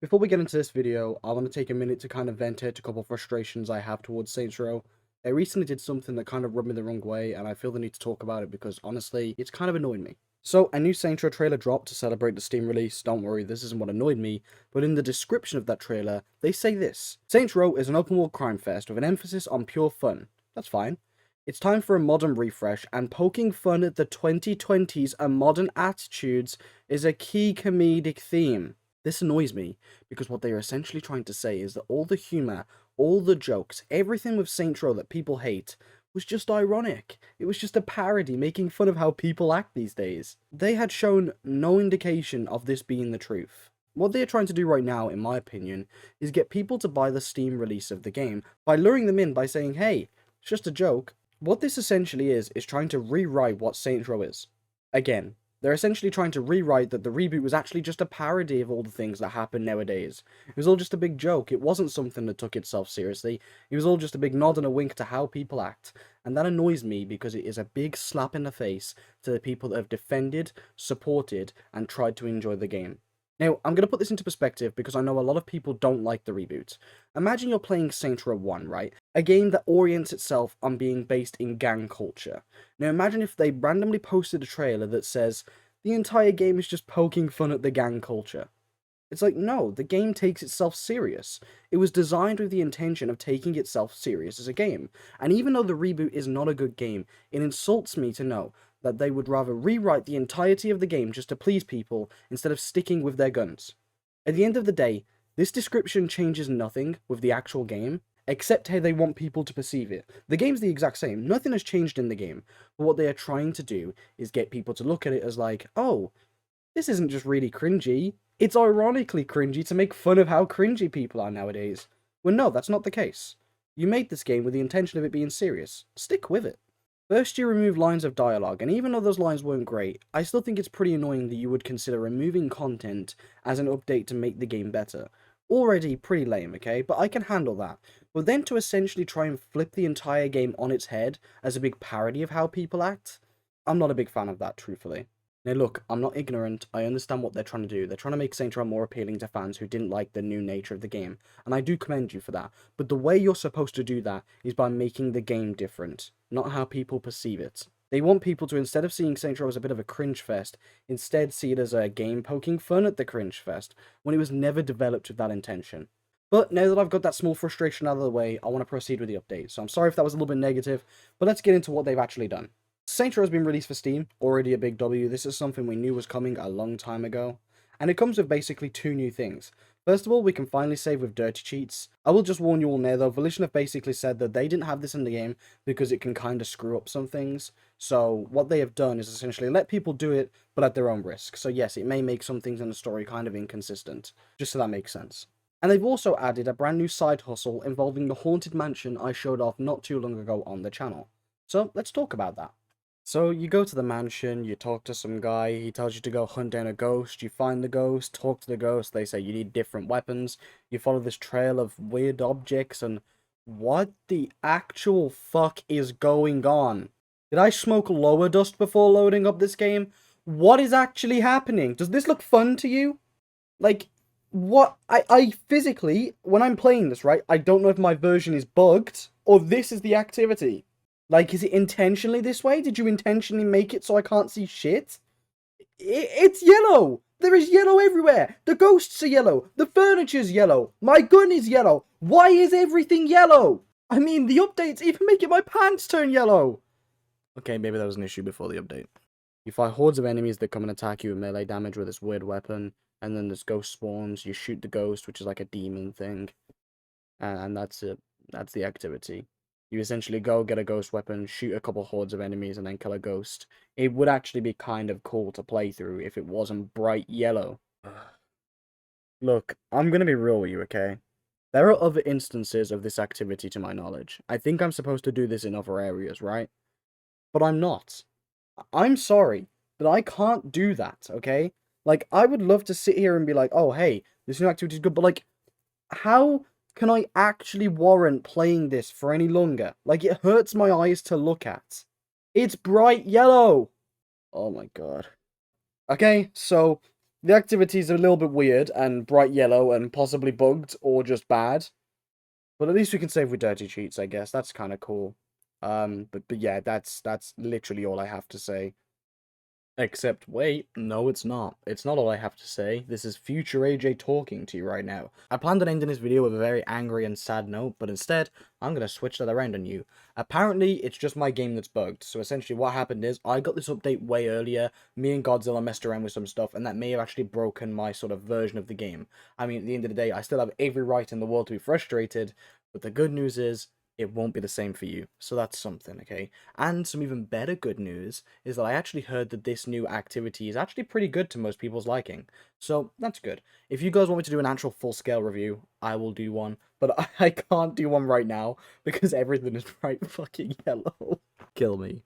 Before we get into this video, I want to take a minute to kind of vent a couple frustrations I have towards Saints Row. They recently did something that kind of rubbed me the wrong way, and I feel the need to talk about it because, honestly, it's kind of annoying me. So, a new Saints Row trailer dropped to celebrate the Steam release. Don't worry, this isn't what annoyed me, but in the description of that trailer, they say this. Saints Row is an open-world crime fest with an emphasis on pure fun. That's fine. It's time for a modern refresh, and poking fun at the 2020s and modern attitudes is a key comedic theme. This annoys me, because what they are essentially trying to say is that all the humour, all the jokes, everything with Saints Row that people hate, was just ironic. It was just a parody making fun of how people act these days. They had shown no indication of this being the truth. What they are trying to do right now, in my opinion, is get people to buy the Steam release of the game by luring them in by saying, hey, it's just a joke. What this essentially is trying to rewrite what Saints Row is. Again, they're essentially trying to rewrite that the reboot was actually just a parody of all the things that happen nowadays. It was all just a big joke. It wasn't something that took itself seriously. It was all just a big nod and a wink to how people act. And that annoys me because it is a big slap in the face to the people that have defended, supported, and tried to enjoy the game. Now, I'm going to put this into perspective because I know a lot of people don't like the reboot. Imagine you're playing Saints Row 1, right? A game that orients itself on being based in gang culture. Now, imagine if they randomly posted a trailer that says, the entire game is just poking fun at the gang culture. It's like, no, the game takes itself serious. It was designed with the intention of taking itself serious as a game. And even though the reboot is not a good game, it insults me to know that they would rather rewrite the entirety of the game just to please people instead of sticking with their guns. At the end of the day, this description changes nothing with the actual game, except how they want people to perceive it. The game's the exact same, nothing has changed in the game, but what they are trying to do is get people to look at it as like, oh, this isn't just really cringy, it's ironically cringy to make fun of how cringy people are nowadays. Well, no, that's not the case. You made this game with the intention of it being serious. Stick with it. First, you remove lines of dialogue, and even though those lines weren't great, I still think it's pretty annoying that you would consider removing content as an update to make the game better. Already pretty lame, okay, but I can handle that. But then to essentially try and flip the entire game on its head as a big parody of how people act, I'm not a big fan of that, truthfully. Now look, I'm not ignorant, I understand what they're trying to do. They're trying to make Saints Row more appealing to fans who didn't like the new nature of the game, and I do commend you for that. But the way you're supposed to do that is by making the game different, not how people perceive it. They want people to, instead of seeing Saints Row as a bit of a cringe fest, instead see it as a game poking fun at the cringe fest, when it was never developed with that intention. But now that I've got that small frustration out of the way, I want to proceed with the update. So I'm sorry if that was a little bit negative, but let's get into what they've actually done. Saints Row has been released for Steam, already a big W. This is something we knew was coming a long time ago. And it comes with basically two new things. First of all, we can finally save with dirty cheats. I will just warn you all now though, Volition have basically said that they didn't have this in the game because it can kind of screw up some things. So what they have done is essentially let people do it, but at their own risk. So yes, it may make some things in the story kind of inconsistent, just so that makes sense. And they've also added a brand new side hustle involving the Haunted Mansion I showed off not too long ago on the channel. So let's talk about that. So you go to the mansion, you talk to some guy, he tells you to go hunt down a ghost, you find the ghost, talk to the ghost, they say you need different weapons, you follow this trail of weird objects, and what the actual fuck is going on? Did I smoke lower dust before loading up this game? What is actually happening? Does this look fun to you? Like, what? I physically, when I'm playing this, right, I don't know if my version is bugged, or this is the activity. Like, is it intentionally this way? Did you intentionally make it so I can't see shit? It's yellow! There is yellow everywhere! The ghosts are yellow! The furniture's yellow! My gun is yellow! Why is everything yellow? I mean, the update's even making my pants turn yellow! Okay, maybe that was an issue before the update. You fight hordes of enemies that come and attack you with melee damage with this weird weapon, and then there's ghost spawns, you shoot the ghost, which is like a demon thing, and that's it. That's the activity. You essentially go get a ghost weapon, shoot a couple hordes of enemies, and then kill a ghost. It would actually be kind of cool to play through if it wasn't bright yellow. Look, I'm gonna be real with you, okay? There are other instances of this activity to my knowledge. I think I'm supposed to do this in other areas, right? But I'm not. I'm sorry, but I can't do that, okay? Like, I would love to sit here and be like, oh, hey, this new activity is good, but like, how can I actually warrant playing this for any longer? Like, it hurts my eyes to look at. It's bright yellow! Oh my god. Okay, so, The activity's a little bit weird and bright yellow and possibly bugged or just bad. But at least we can save with dirty cheats, I guess. That's kind of cool. But yeah, that's literally all I have to say. Except, wait, no, it's not. It's not all I have to say. This is future AJ talking to you right now. I planned on ending this video with a very angry and sad note, but instead, I'm going to switch that around on you. Apparently, it's just my game that's bugged. So essentially, what happened is, I got this update way earlier, me and Godzilla messed around with some stuff, and that may have actually broken my sort of version of the game. I mean, at the end of the day, I still have every right in the world to be frustrated, but the good news is, it won't be the same for you. So that's something, okay? And some even better good news is that I actually heard that this new activity is actually pretty good to most people's liking. So that's good. If you guys want me to do an actual full-scale review, I will do one. But I can't do one right now because everything is bright fucking yellow. Kill me.